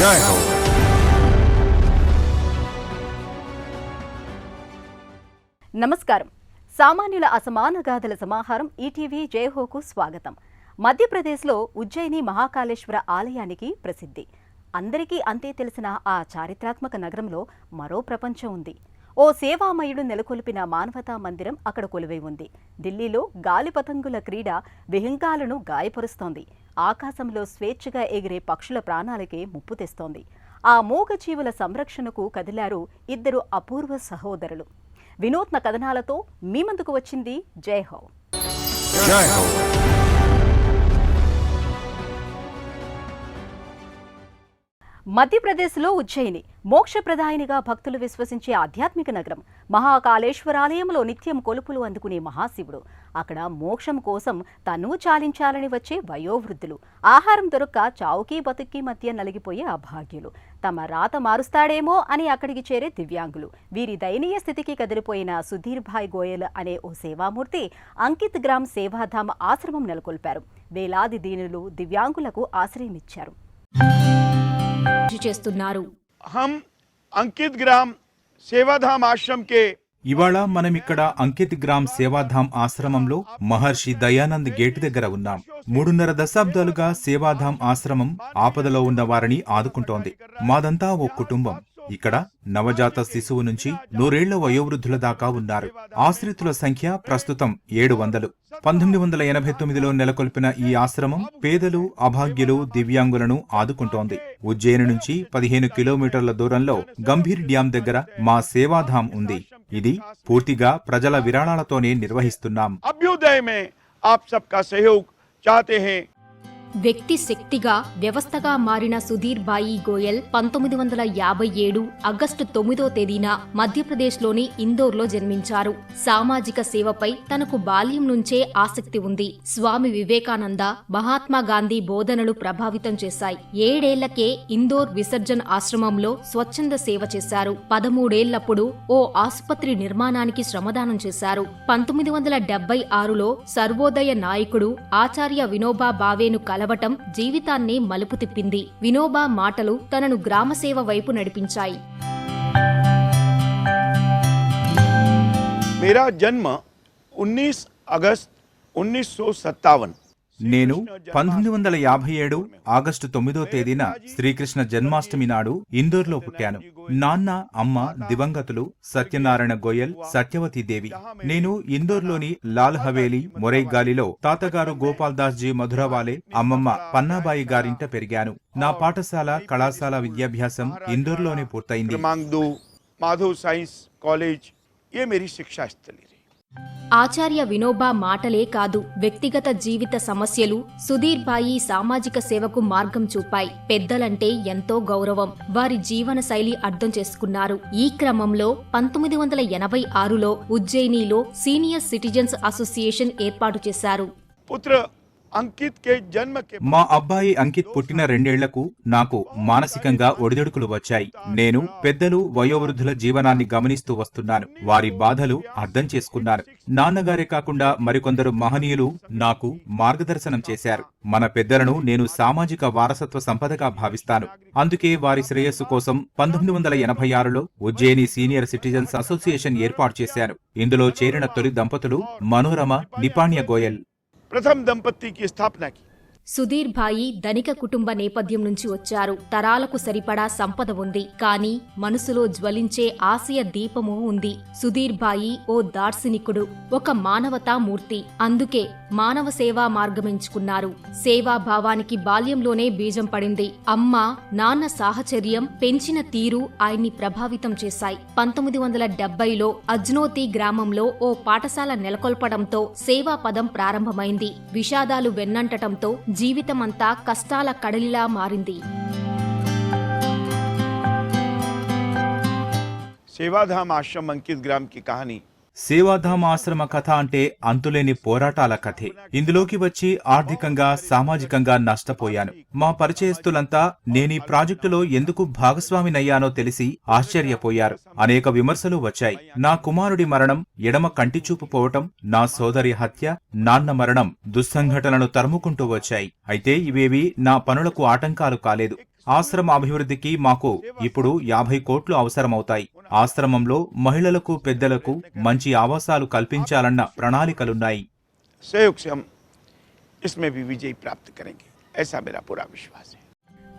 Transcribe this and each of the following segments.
జై హో. నమస్కారం. సామాన్యుల అసమాన గాథల సమాహారం ఈటీవీ జయహోకు స్వాగతం. మధ్యప్రదేశ్లో ఉజ్జయిని మహాకాళేశ్వర ఆలయానికి ప్రసిద్ధి. అందరికీ అంతే తెలిసిన ఆ చారిత్రాత్మక నగరంలో మరో ప్రపంచం ఉంది. ఓ సేవామయుడు నెలకొల్పిన మానవతా మందిరం అక్కడ కొలువై ఉంది. ఢిల్లీలో గాలిపతంగుల క్రీడ విహంగాలను గాయపరుస్తోంది. ఆకాశంలో స్వేచ్ఛగా ఎగిరే పక్షుల ప్రాణాలకే ముప్పు తెస్తోంది. ఆ మూగజీవుల సంరక్షణకు కదిలారు ఇద్దరు అపూర్వ సహోదరులు. వినూత్న కథనాలతో మీ ముందుకు వచ్చింది జై హో. జై హో. మధ్యప్రదేశ్లో ఉజ్జయిని మోక్షప్రదాయినిగా భక్తులు విశ్వసించే ఆధ్యాత్మిక నగరం. మహాకాళేశ్వరాలయంలో నిత్యం కొలుపులు అందుకునే మహాశివుడు. అక్కడ మోక్షం కోసం తనువు చాలించాలని వచ్చే వయోవృద్ధులు, ఆహారం దొరక్క చావుకి బతుక్కి మధ్య నలిగిపోయే అభాగ్యులు, తమ రాత మారుస్తాడేమో అని అక్కడికి చేరే దివ్యాంగులు. వీరి దయనీయ స్థితికి కదిలిపోయిన సుధీర్భాయ్ గోయల్ అనే ఓ సేవామూర్తి అంకిత్ గ్రామ్ సేవాధామ్ ఆశ్రమం నెలకొల్పారు. వేలాది దీనులు దివ్యాంగులకు ఆశ్రయమిచ్చారు. చేస్తున్నారు. हम अंकित ग्राम सेवाधाम आश्रम के ఇవాళ మనమిక్కడ అంకిత్ గ్రామ్ సేవాధామ్ ఆశ్రమంలో మహర్షి దయానంద్ గేటు దగ్గర ఉన్నాం. 3.5 దశాబ్దాలుగా సేవాధామ్ ఆశ్రమం ఆపదలో ఉన్న వారిని ఆదుకుంటోంది. మాదంతా ఓ కుటుంబం. ఇక్కడ నవజాత శిశువు నుంచి 100 ఏళ్ల వయోవృద్ధుల దాకా ఉన్నారు. ఆశ్రితుల సంఖ్య ప్రస్తుతం 700. 1989లో నెలకొల్పిన ఈ ఆశ్రమం పేదలు, అభాగ్యులు, దివ్యాంగులను ఆదుకుంటోంది. ఉజ్జయిని నుంచి 15 కిలోమీటర్ల దూరంలో గంభీర్ డ్యాం దగ్గర మా సేవాధామ్ ఉంది. ఇది పూర్తిగా ప్రజల విరాళాలతోనే నిర్వహిస్తున్నాం. अभ्युदय में आप सबका सहयोग चाहते हैं. వ్యక్తి శక్తిగా వ్యవస్థగా మారిన సుధీర్ భాయి గోయల్ 1957 ఆగస్టు 9వ తేదీన మధ్యప్రదేశ్లోని ఇందోర్లో జన్మించారు. సామాజిక సేవపై తనకు బాల్యం నుంచే ఆసక్తి ఉంది. స్వామి వివేకానంద, మహాత్మా గాంధీ బోధనలు ప్రభావితం చేశాయి. 7 ఏళ్లకే ఇందోర్ విసర్జన్ ఆశ్రమంలో స్వచ్ఛంద సేవ చేశారు. 13 ఏళ్లప్పుడు ఓ ఆసుపత్రి నిర్మాణానికి శ్రమదానం చేశారు. 1976లో సర్వోదయ నాయకుడు ఆచార్య వినోబా భావేను కలవటం జీవితాన్ని మలుపు తిప్పింది. వినోబా మాటలు తనను గ్రామసేవ వైపు నడిపించాయి. मेरा जन्म 19 अगस्त 1957 నేను 1957 ఆగస్టు 9వ తేదీన శ్రీకృష్ణ జన్మాష్టమి నాడు ఇందోర్లో పుట్టాను. నాన్న, అమ్మ దివంగతులు సత్యనారాయణ గోయల్, సత్యవతీదేవి. నేను ఇందోర్లోని లాల్ హవేలీ, మొరైగాలిలో తాతగారు గోపాల్ దాస్ జీ మధురవాలే, అమ్మమ్మ పన్నాబాయి గారింట పెరిగాను. నా పాఠశాల, కళాశాల విద్యాభ్యాసం ఇందోర్లోనే పూర్తయింది. माधव साइंस कॉलेज ये मेरी शिक्षा स्थली. ఆచార్య వినోబా మాటలే కాదు, వ్యక్తిగత జీవిత సమస్యలు సుధీర్ భాయి సామాజిక సేవకు మార్గం చూపాయి. పెద్దలంటే ఎంతో గౌరవం, వారి జీవన శైలి అర్థం చేసుకున్నారు. ఈ క్రమంలో 1986లో ఉజ్జయినిలో సీనియర్ సిటిజన్స్ అసోసియేషన్ ఏర్పాటు చేశారు. पुत्र अंकित के जन्म के మా అబ్బాయి అంకిత్ పుట్టిన 2 ఏళ్లకు నాకు మానసికంగా ఒడిదుడుకులు వచ్చాయి. నేను పెద్దలు, వయోవృద్ధుల జీవనాన్ని గమనిస్తూ వస్తున్నాను. వారి బాధలు అర్థం చేసుకున్నాను. నాన్నగారే కాకుండా మరికొందరు మహనీయులు నాకు మార్గదర్శనం చేశారు. మన పెద్దలను నేను సామాజిక వారసత్వ సంపదగా భావిస్తాను. అందుకే వారి శ్రేయస్సు కోసం 1986లో ఉజ్జయిని సీనియర్ సిటిజన్స్ అసోసియేషన్ ఏర్పాటు చేశాను. ఇందులో చేరిన తొలి దంపతులు మనోరమ, నిపాణ్య గోయల్. प्रथम दंपति की स्थापना की. సుధీర్ భాయి ధనిక కుటుంబ నేపథ్యం నుంచి వచ్చారు. తరాలకు సరిపడా సంపద ఉంది, కానీ మనసులో జ్వలించే ఆశయ దీపము ఉంది. సుధీర్ భాయి ఓ దార్శనికుడు, ఒక మానవతా మూర్తి. అందుకే మానవ సేవా మార్గమెంచుకున్నారు. సేవాభావానికి బాల్యంలోనే బీజం పడింది. అమ్మ, నాన్న సాహచర్యం, పెంచిన తీరు ఆయన్ని ప్రభావితం చేశాయి. 1970లో అజ్నోతి గ్రామంలో ఓ పాఠశాల నెలకొల్పడంతో సేవా పదం ప్రారంభమైంది. విషాదాలు వెన్నంటటంతో జీవితమంతా కష్టాల కడలిలా మారింది. सेवाधाम आश्रम अंकित ग्राम की कहानी సేవాధామ్ ఆశ్రమ కథ అంటే అంతులేని పోరాటాల కథే. ఇందులోకి వచ్చి ఆర్థికంగా, సామాజికంగా నష్టపోయాను. మా పరిచయస్తులంతా నేనీ ప్రాజెక్టులో ఎందుకు భాగస్వామినయ్యానో తెలిసి ఆశ్చర్యపోయారు. అనేక విమర్శలు వచ్చాయి. నా కుమారుడి మరణం, ఎడమ కంటిచూపు పోవటం, నా సోదరి హత్య, నాన్న మరణం దుస్సంఘటనలు తరుముకుంటూ వచ్చాయి. అయితే ఇవేవి నా పనులకు ఆటంకాలు కాలేదు. ఆశ్రమ అభివృద్ధికి మాకు ఇప్పుడు 50 కోట్లు అవసరమవుతాయి. ఆశ్రమంలో మహిళలకు పెద్దలకు మంచి ఆవాసాలు కల్పించాలన్న ప్రణాళికలున్నాయి. सहयोग से हम इसमें भी विजय प्राप्त करेंगे, ऐसा मेरा पूरा विश्वास है.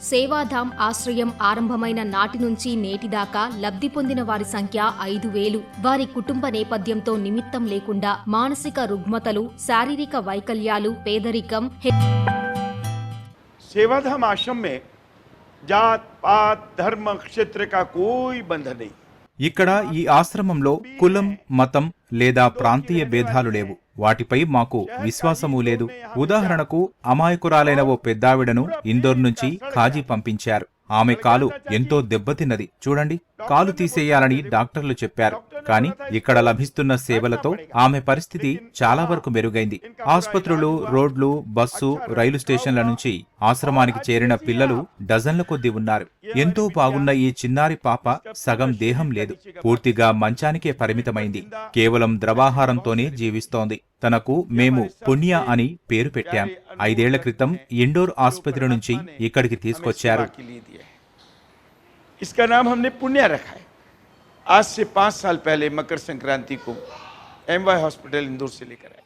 సేవాధామ్ ఆశ్రయం ఆరంభమైన నాటి నుంచి నేటిదాకా లబ్ధి పొందిన వారి సంఖ్య 5,000. వారి కుటుంబ నేపథ్యంతో నిమిత్తం లేకుండా మానసిక రుగ్మతలు, శారీరక వైకల్యాలు, పేదరికం, सेवाधाम आश्रम में जात पात धर्म क्षेत्र का कोई बंधन नहीं. ఇక్కడ ఈ ఆశ్రమంలో కులం, మతం లేదా ప్రాంతీయ భేదాలు లేవు. వాటిపై మాకు విశ్వాసమూ లేదు. ఉదాహరణకు అమాయకురాలైన ఓ పెద్దావిడను ఇందోర్ నుంచి ఖాజీ పంపించారు. ఆమె కాలు ఎంతో దెబ్బతిన్నది. చూడండి, కాలు తీసేయాలని డాక్టర్లు చెప్పారు. కానీ ఇక్కడ లభిస్తున్న సేవలతో ఆమె పరిస్థితి చాలా వరకు మెరుగైంది. ఆసుపత్రులు, రోడ్లు, బస్సు, రైలు స్టేషన్ల నుంచి ఆశ్రమానికి చేరిన పిల్లలు డజన్ల కొద్దీ ఉన్నారు. ఎంతో బాగున్న ఈ చిన్నారి పాప సగం దేహం లేదు, పూర్తిగా మంచానికే పరిమితమైంది. కేవలం ద్రవాహారంతోనే జీవిస్తోంది. తనకు మేము పుణ్య అని పేరు పెట్టాం. 5 ఏళ్ల క్రితం ఇండోర్ ఆసుపత్రి నుంచి ఇక్కడికి తీసుకొచ్చారు. इसका नाम हमने पुण्य रखा है. आज से 5 साल पहले मकर संक्रांति को MY हॉस्पिटल इंदौर से लेकर आए.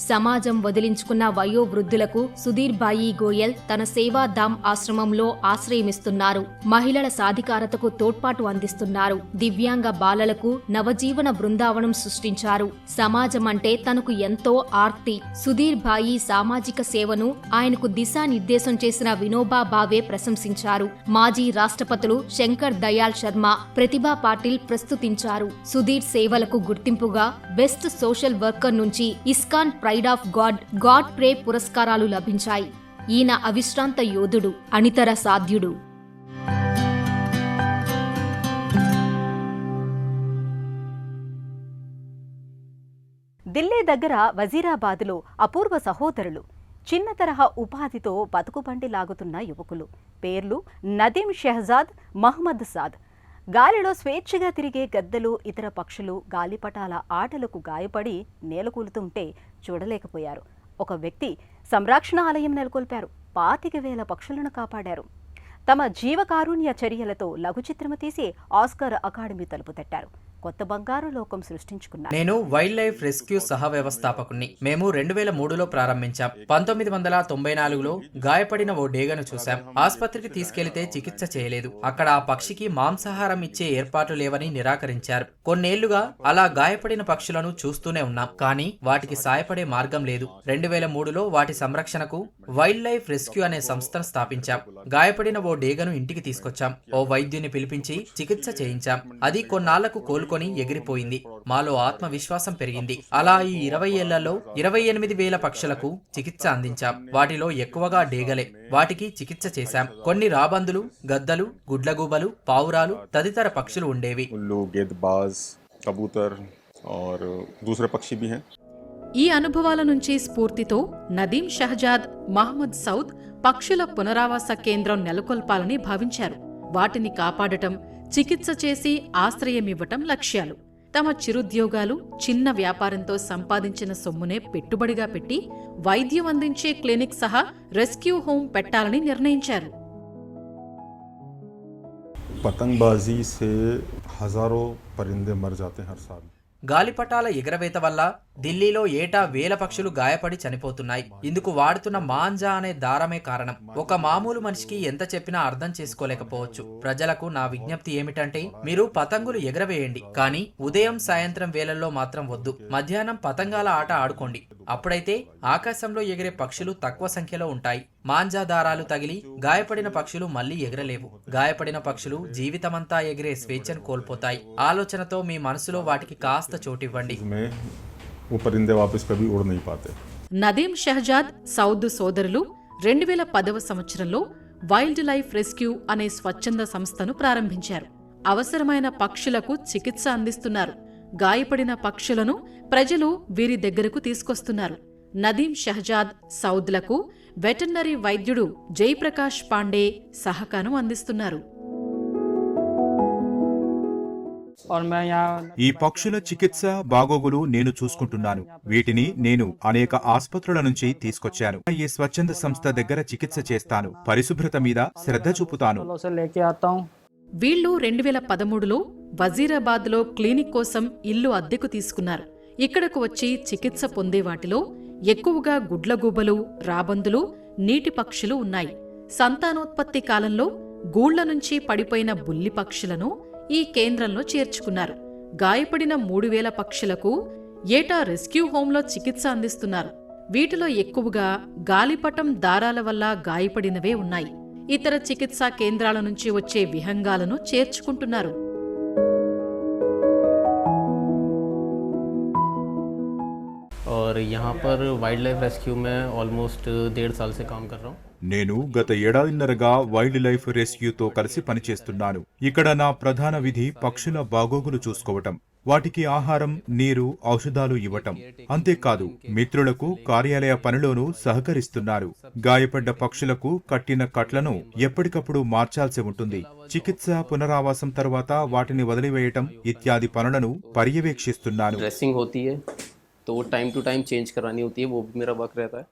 సమాజం వదిలించుకున్న వయోవృద్ధులకు సుధీర్ బాయి గోయల్ తన సేవాధామ్ ఆశ్రమంలో ఆశ్రయమిస్తున్నారు. మహిళల సాధికారతకు తోడ్పాటు అందిస్తున్నారు. దివ్యాంగ బాలలకు నవజీవన బృందావనం సృష్టించారు. సమాజం అంటే తనకు ఎంతో ఆర్తి. సుధీర్ బాయి సామాజిక సేవను ఆయనకు దిశానిర్దేశం చేసిన వినోబా భావే ప్రశంసించారు. మాజీ రాష్ట్రపతులు శంకర్ దయాళ్ శర్మ, ప్రతిభా పాటిల్ ప్రస్తుతించారు. సుధీర్ సేవలకు గుర్తింపుగా బెస్ట్ సోషల్ వర్కర్ నుంచి ఇస్కాన్ ప్రైడ్ ఆఫ్ గాడ్ ప్రే పురస్కారాలు లభించాయి. ఈయన అవిశ్రాంత యోధుడు, అనితర సాధ్యుడు. ఢిల్లీ దగ్గర వజీరాబాద్లో అపూర్వ సహోదరులు, చిన్న తరహా ఉపాధితో బతుకుబండి లాగుతున్న యువకులు. పేర్లు నదీం షెహజాద్, మహ్మద్ సాద్. గాలిలో స్వేచ్ఛగా తిరిగే గద్దలు, ఇతర పక్షులు గాలిపటాల ఆటలకు గాయపడి నేలకూలుతుంటే చూడలేకపోయారు. ఒక వ్యక్తి సంరక్షణ ఆలయం నెలకొల్పారు. 25,000 పక్షులను కాపాడారు. తమ జీవకారుణ్య చర్యలతో లఘుచిత్రము తీసి ఆస్కార్ అకాడమీ తలుపు తట్టారు. కొత్త బంగారు లోకం సృష్టించుకున్నారు. నేను వైల్డ్ లైఫ్ రెస్క్యూ సహ వ్యవస్థాపకుణ్ణి. మేము 2003లో ప్రారంభించాం. 1994లో గాయపడిన ఓ డేగను చూశాం. ఆసుపత్రికి తీసుకెళ్లితే చికిత్స చేయలేదు. అక్కడ ఆ పక్షికి మాంసాహారం ఇచ్చే ఏర్పాట్లు లేవని నిరాకరించారు. కొన్నేళ్లుగా అలా గాయపడిన పక్షులను చూస్తూనే ఉన్నాం, కానీ వాటికి సాయపడే మార్గం లేదు. 2003లో వాటి సంరక్షణకు వైల్డ్ లైఫ్ రెస్క్యూ అనే సంస్థను స్థాపించాం. గాయపడిన ఓ డేగను ఇంటికి తీసుకొచ్చాం. ఓ వైద్యుని పిలిపించి చికిత్స చేయించాం. అది కొన్నాళ్లకు కోలుకొని ఎగిరిపోయింది. మాలో ఆత్మవిశ్వాసం పెరిగింది. అలా ఈ 20 ఏళ్లలో 28,000 పక్షులకు చికిత్స అందించాం. వాటిలో ఎక్కువగా డేగలే. వాటికి చికిత్స చేశాం. కొన్ని రాబందులు, గద్దలు, గుడ్లగూబలు, పావురాలు తదితర పక్షులు ఉండేవి. ఈ అనుభవాల నుంచి స్ఫూర్తితో నదీం షహజాద్, మహ్మద్ సౌద్ పక్షుల పునరావాస కేంద్రం నెలకొల్పాలని భావించారు. వాటిని కాపాడటం, చికిత్స చేసి ఆశ్రయమివ్వటం లక్ష్యాలు. తమ చిరుద్యోగాలు, చిన్న వ్యాపారంతో సంపాదించిన సొమ్మునే పెట్టుబడిగా పెట్టి వైద్యం అందించే క్లినిక్ సహా రెస్క్యూ హోమ్ పెట్టాలని నిర్ణయించారు. पतंगबाजी से हजारों परिंदे मर जाते हैं हर साल. గాలిపటాల ఎగరవేత వల్ల ఢిల్లీలో ఏటా 1000 పక్షులు గాయపడి చనిపోతున్నాయి. ఇందుకు వాడుతున్న మాంజా అనే దారమే కారణం. ఒక మామూలు మనిషికి ఎంత చెప్పినా అర్థం చేసుకోలేకపోవచ్చు. ప్రజలకు నా విజ్ఞప్తి ఏమిటంటే, మీరు పతంగులు ఎగరవేయండి, కానీ ఉదయం సాయంత్రం వేళల్లో మాత్రం వద్దు. మధ్యాహ్నం పతంగాల ఆట ఆడుకోండి. అప్పుడైతే ఆకాశంలో ఎగిరే పక్షులు తక్కువ సంఖ్యలో ఉంటాయి. మాంజా దారాలు తగిలి గాయపడిన పక్షులు మళ్లీ ఎగరలేవు. గాయపడిన పక్షులు జీవితమంతా ఎగిరే స్వేచ్ఛను కోల్పోతాయి. ఆలోచనతో మీ మనసులో వాటికి కాస్త చోటివ్వండి. నదీం షహజాద్, సౌద్ సోదరులు 2010వ సంవత్సరంలో వైల్డ్ లైఫ్ రెస్క్యూ అనే స్వచ్ఛంద సంస్థను ప్రారంభించారు. అవసరమైన పక్షులకు చికిత్స అందిస్తున్నారు. గాయపడిన పక్షులను ప్రజలు వీరి దగ్గరకు తీసుకొస్తున్నారు. నదీం షహజాద్, సౌద్లకు వెటర్నరీ వైద్యుడు జయప్రకాష్ పాండే సహకారం అందిస్తున్నారు. और मैं यहाँ ఈ పక్షుల చికిత్స బాగోగులు నేను చూసుకుంటున్నాను. వీటిని నేను అనేక ఆస్పత్రుల నుంచి తీసుకొచ్చాను. ఈ స్వచ్ఛంద సంస్థ దగ్గర చికిత్స చేస్తాను. పరిశుభ్రత మీద శ్రద్ధ చూపుతాను. फलों से लेके आता हूँ। వీళ్లు 2013లో వజీరాబాద్లో క్లినిక్ కోసం ఇల్లు అద్దెకు తీసుకున్నారు. ఇక్కడకు వచ్చి చికిత్స పొందే వాటిలో ఎక్కువగా గుడ్లగూబలు, రాబందులు, నీటి పక్షులు ఉన్నాయి. సంతానోత్పత్తి కాలంలో గూళ్ల నుంచి పడిపోయిన బుల్లి పక్షులను ఈ కేంద్రంలో చేర్చుకున్నారు. గాయపడిన 3000 పక్షులకు ఏటా రెస్క్యూ హోంలో చికిత్స అందిస్తున్నారు. వీటిలో ఎక్కువగా గాలిపటం దారాల వల్ల గాయపడినవే ఉన్నాయి. ఇతర చికిత్సా కేంద్రాల నుంచి వచ్చే విహంగాలను చేర్చుకుంటున్నారు. और यहाँ पर वाइल्ड लाइफ रेस्क्यू में ऑलमोस्ट 1.5 साल से काम कर रहा हूँ. నేను గత ఏడాదిన్నరగా వైల్డ్ లైఫ్ రెస్క్యూతో కలిసి పనిచేస్తున్నాను. ఇక్కడ నా ప్రధాన విధి పక్షుల బాగోగులు చూసుకోవటం, వాటికి ఆహారం, నీరు, ఔషధాలు ఇవ్వటం. అంతేకాదు మిత్రులకు కార్యాలయ పనిలోనూ సహకరిస్తున్నారు. గాయపడ్డ పక్షులకు కట్టిన కట్లను ఎప్పటికప్పుడు మార్చాల్సి ఉంటుంది. చికిత్స, పునరావాసం తర్వాత వాటిని వదిలివేయటం ఇత్యాది పనులను పర్యవేక్షిస్తున్నాను. ड्रेसिंग होती है तो वो टाइम टू टाइम चेंज करवानी होती है, वो भी मेरा वर्क रहता है.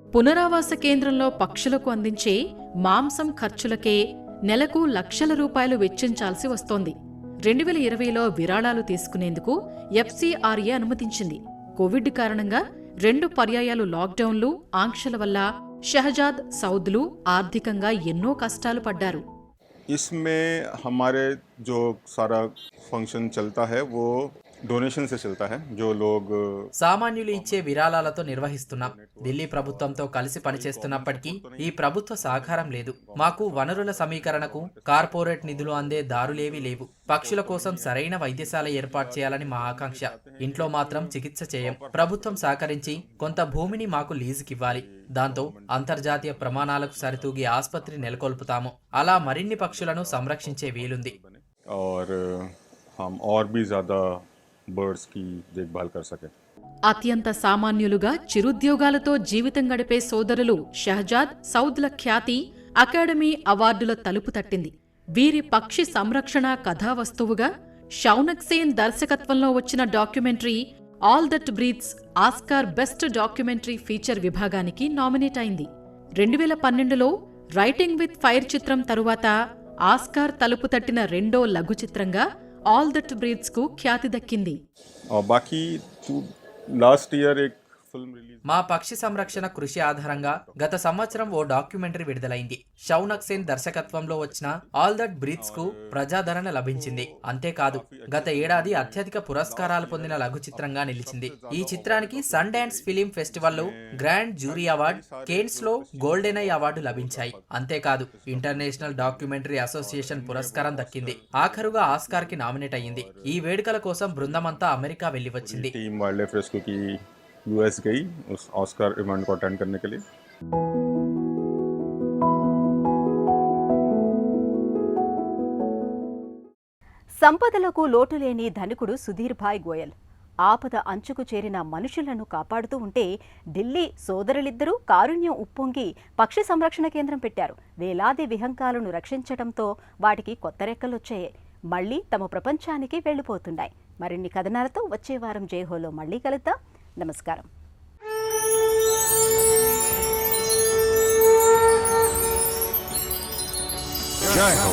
పునరావాస కేంద్రంలో పక్షులకు అందించే మాంసం ఖర్చులకే నెలకు లక్షల రూపాయలు వెచ్చించాల్సి వస్తోంది. 2020లో విరాళాలు తీసుకునేందుకు FCRA అనుమతించింది. కోవిడ్ కారణంగా 2 పర్యాయాలు లాక్డౌన్లు, ఆంక్షల వల్ల షహజాద్, సౌద్లు ఆర్థికంగా ఎన్నో కష్టాలు పడ్డారు. इसमें हमारे जो सारा फंक्शन चलता है वो डोनेशन से चलता है. जो लोग సామాన్యులు ఇచ్చే విరాళాలతో నిర్వహిస్తున్నాం. ఢిల్లీ ప్రభుత్వంతో కలిసి పనిచేస్తున్నప్పటికీ ఈ ప్రభుత్వ సహకారం లేదు. మాకు వనరుల సమీకరణకు కార్పొరేట్ నిధులు అందే దారులేవీ లేవు. పక్షుల కోసం సరైన వైద్యశాల ఏర్పాటు చేయాలని మా ఆకాంక్ష. ఇంట్లో మాత్రం చికిత్స చేయం. ప్రభుత్వం సహకరించి కొంత భూమిని మాకు లీజుకివ్వాలి. దాంతో అంతర్జాతీయ ప్రమాణాలకు సరితూగి ఆసుపత్రి నెలకొల్పుతాము. అలా మరిన్ని పక్షులను సంరక్షించే వీలుంది. और हम और भी ज़्यादा बर्ड्स की देखभाल कर सकें. అత్యంత సామాన్యులుగా చిరుద్యోగాలతో జీవితం గడిపే సోదరులు షహజాద్, సౌద్ల ఖ్యాతి అకాడమీ అవార్డుల తలుపు తట్టింది. వీరి పక్షి సంరక్షణ కథా వస్తువుగా షౌనక్ సేన్ దర్శకత్వంలో వచ్చిన documentary all that breathes Oscar best documentary feature విభాగానికి నామినేట్ అయింది. 2012లో రైటింగ్ విత్ ఫైర్ చిత్రం తరువాత ఆస్కార్ తలుపు తట్టిన రెండో లఘు చిత్రంగా ఆల్ దట్ బ్రీత్స్ కు ఖ్యాతి దక్కింది. और बाकी लास्ट ईयर एक फिल्म रिलीज మా పక్షి సంరక్షణ కృషి ఆధారంగా గత సంవత్సరం ఓ డాక్యుమెంటరీ విడుదలైంది. షౌనక్ సేన్ దర్శకత్వంలో వచ్చిన ఆల్ దట్ బ్రీత్స్ కు ప్రజాదరణ లభించింది. అంతేకాదు గత ఏడాది అత్యధిక పురస్కారాలు పొందిన లఘు చిత్రంగా నిలిచింది. ఈ చిత్రానికి సన్ డాన్స్ ఫిలిం ఫెస్టివల్లో గ్రాండ్ జ్యూరీ అవార్డు, కేన్స్ లో గోల్డెన్ ఐ అవార్డు లభించాయి. అంతేకాదు ఇంటర్నేషనల్ డాక్యుమెంటరీ అసోసియేషన్ పురస్కారం దక్కింది. ఆఖరుగా ఆస్కార్ కి నామినేట్ అయ్యింది. ఈ వేడుకల కోసం బృందమంతా అమెరికా వెళ్లి వచ్చింది. टीम वाइल्ड लाइफ रेस्क्यू की यूएस गई उस ऑस्कर इवेंट को अटेंड करने के लिए. సంపదలకు లోటులేని ధనికుడు సుధీర్ భాయ్ గోయల్ ఆపద అంచుకు చేరిన మనుషులను కాపాడుతూ ఉంటే ఢిల్లీ సోదరులిద్దరూ కారుణ్యం ఉప్పొంగి పక్షి సంరక్షణ కేంద్రం పెట్టారు. వేలాది విహంగాలను రక్షించడంతో వాటికి కొత్త రెక్కలొచ్చాయి. మళ్లీ తమ ప్రపంచానికి వెళ్లిపోతున్నాయి. మరిన్ని కథనాలతో వచ్చే వారం జైహోలో మళ్లీ కలుద్దాం. నమస్కారం. జై హో.